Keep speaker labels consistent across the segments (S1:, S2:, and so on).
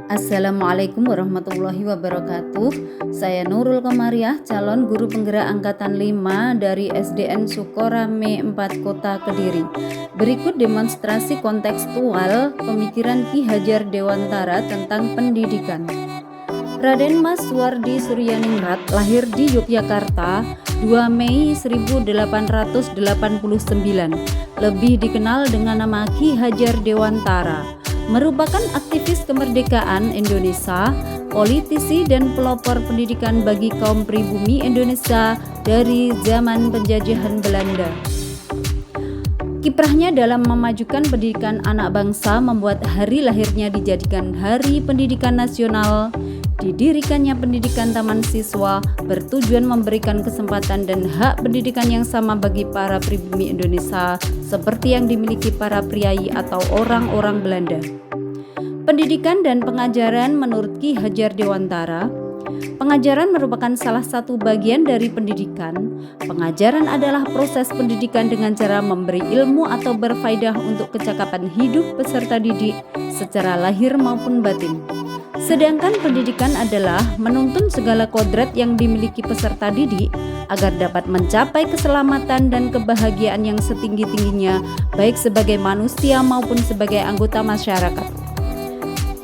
S1: Assalamualaikum warahmatullahi wabarakatuh. Saya Nurul Komariah, calon guru penggerak angkatan 5 dari SDN Sukorame 4 Kota Kediri. Berikut demonstrasi kontekstual pemikiran Ki Hajar Dewantara tentang pendidikan. Raden Mas Suwardi Suryaningrat lahir di Yogyakarta 2 Mei 1889, lebih dikenal dengan nama Ki Hajar Dewantara. Merupakan aktivis kemerdekaan Indonesia, politisi dan pelopor pendidikan bagi kaum pribumi Indonesia dari zaman penjajahan Belanda. Kiprahnya dalam memajukan pendidikan anak bangsa membuat hari lahirnya dijadikan Hari Pendidikan Nasional. Didirikannya pendidikan taman siswa bertujuan memberikan kesempatan dan hak pendidikan yang sama bagi para pribumi Indonesia seperti yang dimiliki para priai atau orang-orang Belanda. Pendidikan dan pengajaran menurut Ki Hajar Dewantara. Pengajaran merupakan salah satu bagian dari pendidikan. Pengajaran adalah proses pendidikan dengan cara memberi ilmu atau berfaedah untuk kecakapan hidup peserta didik secara lahir maupun batin. Sedangkan pendidikan adalah menuntun segala kodrat yang dimiliki peserta didik agar dapat mencapai keselamatan dan kebahagiaan yang setinggi-tingginya baik sebagai manusia maupun sebagai anggota masyarakat.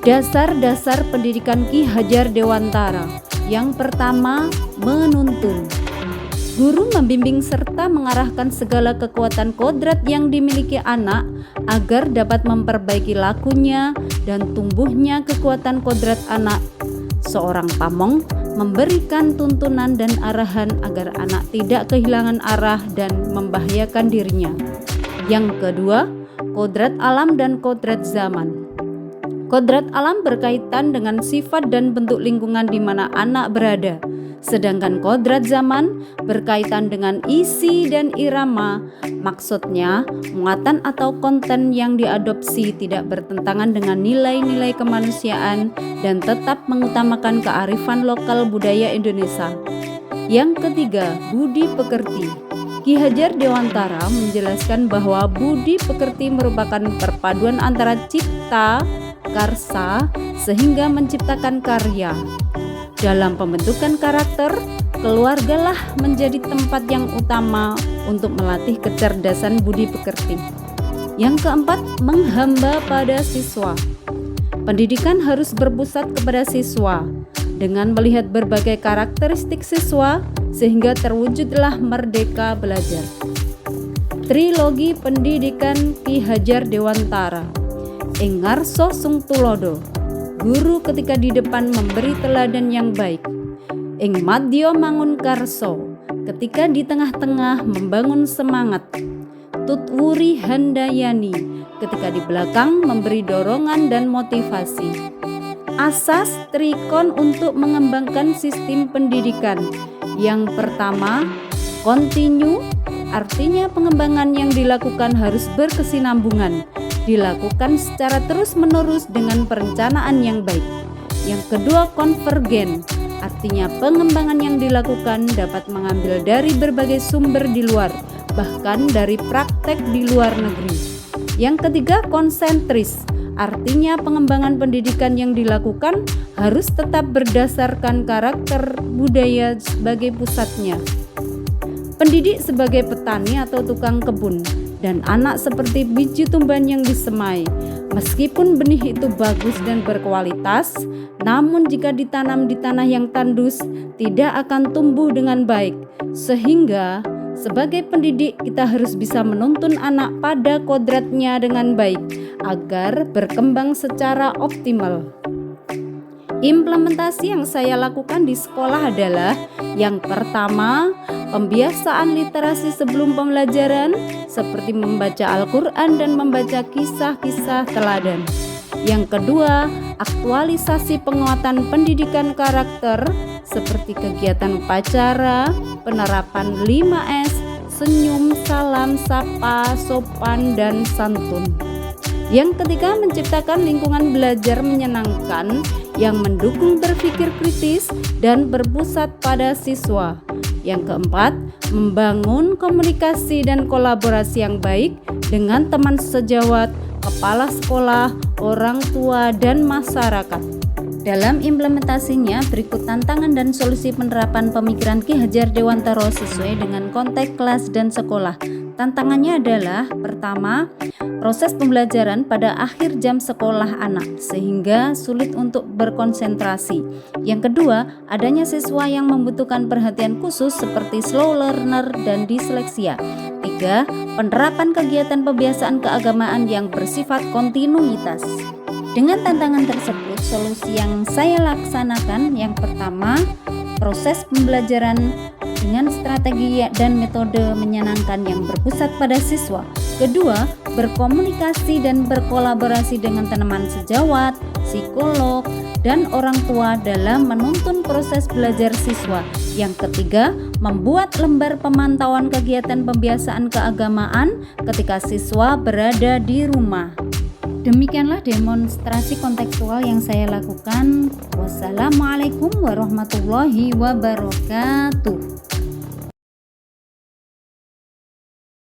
S1: Dasar-dasar pendidikan Ki Hajar Dewantara. Yang pertama, menuntun. Guru membimbing serta mengarahkan segala kekuatan kodrat yang dimiliki anak agar dapat memperbaiki lakunya dan tumbuhnya kekuatan kodrat anak. Seorang pamong memberikan tuntunan dan arahan agar anak tidak kehilangan arah dan membahayakan dirinya. Yang kedua, kodrat alam dan kodrat zaman. Kodrat alam berkaitan dengan sifat dan bentuk lingkungan di mana anak berada. Sedangkan kodrat zaman berkaitan dengan isi dan irama, maksudnya muatan atau konten yang diadopsi tidak bertentangan dengan nilai-nilai kemanusiaan dan tetap mengutamakan kearifan lokal budaya Indonesia. Yang ketiga, budi pekerti. Ki Hajar Dewantara menjelaskan bahwa budi pekerti merupakan perpaduan antara cipta, karsa, sehingga menciptakan karya. Dalam pembentukan karakter, keluargalah menjadi tempat yang utama untuk melatih kecerdasan budi pekerti. Yang keempat, menghamba pada siswa. Pendidikan harus berpusat kepada siswa dengan melihat berbagai karakteristik siswa sehingga terwujudlah merdeka belajar. Trilogi pendidikan Ki Hajar Dewantara. Ing ngarsa sung tulodo. Guru ketika di depan memberi teladan yang baik. Ing madya mangun karso, ketika di tengah-tengah membangun semangat. Tutwuri handayani, ketika di belakang memberi dorongan dan motivasi. Asas trikon untuk mengembangkan sistem pendidikan. Yang pertama, continue, artinya pengembangan yang dilakukan harus berkesinambungan, dilakukan secara terus-menerus dengan perencanaan yang baik. Yang kedua, konvergen, artinya pengembangan yang dilakukan dapat mengambil dari berbagai sumber di luar, bahkan dari praktek di luar negeri. Yang ketiga, konsentris, artinya pengembangan pendidikan yang dilakukan harus tetap berdasarkan karakter budaya sebagai pusatnya. Pendidik sebagai petani atau tukang kebun, dan anak seperti biji tumbuhan yang disemai. Meskipun benih itu bagus dan berkualitas, namun jika ditanam di tanah yang tandus, tidak akan tumbuh dengan baik. Sehingga, sebagai pendidik kita harus bisa menuntun anak pada kodratnya dengan baik, agar berkembang secara optimal. Implementasi yang saya lakukan di sekolah adalah yang pertama, pembiasaan literasi sebelum pembelajaran seperti membaca Al-Quran dan membaca kisah-kisah teladan. Yang kedua, aktualisasi penguatan pendidikan karakter seperti kegiatan upacara, penerapan 5S, senyum, salam, sapa, sopan, dan santun. Yang ketiga, menciptakan lingkungan belajar menyenangkan yang mendukung berpikir kritis dan berpusat pada siswa. Yang keempat, membangun komunikasi dan kolaborasi yang baik dengan teman sejawat, kepala sekolah, orang tua, dan masyarakat. Dalam implementasinya, berikut tantangan dan solusi penerapan pemikiran Ki Hajar Dewantara sesuai dengan konteks kelas dan sekolah. Tantangannya adalah, pertama, proses pembelajaran pada akhir jam sekolah anak sehingga sulit untuk berkonsentrasi. Yang kedua, adanya siswa yang membutuhkan perhatian khusus seperti slow learner dan disleksia. Tiga, penerapan kegiatan pembiasaan keagamaan yang bersifat kontinuitas. Dengan tantangan tersebut, solusi yang saya laksanakan yang pertama, proses pembelajaran dengan strategi dan metode menyenangkan yang berpusat pada siswa. Kedua, berkomunikasi dan berkolaborasi dengan teman sejawat, psikolog, dan orang tua dalam menuntun proses belajar siswa. Yang ketiga, membuat lembar pemantauan kegiatan pembiasaan keagamaan ketika siswa berada di rumah. Demikianlah demonstrasi kontekstual yang saya lakukan. Wassalamualaikum warahmatullahi wabarakatuh.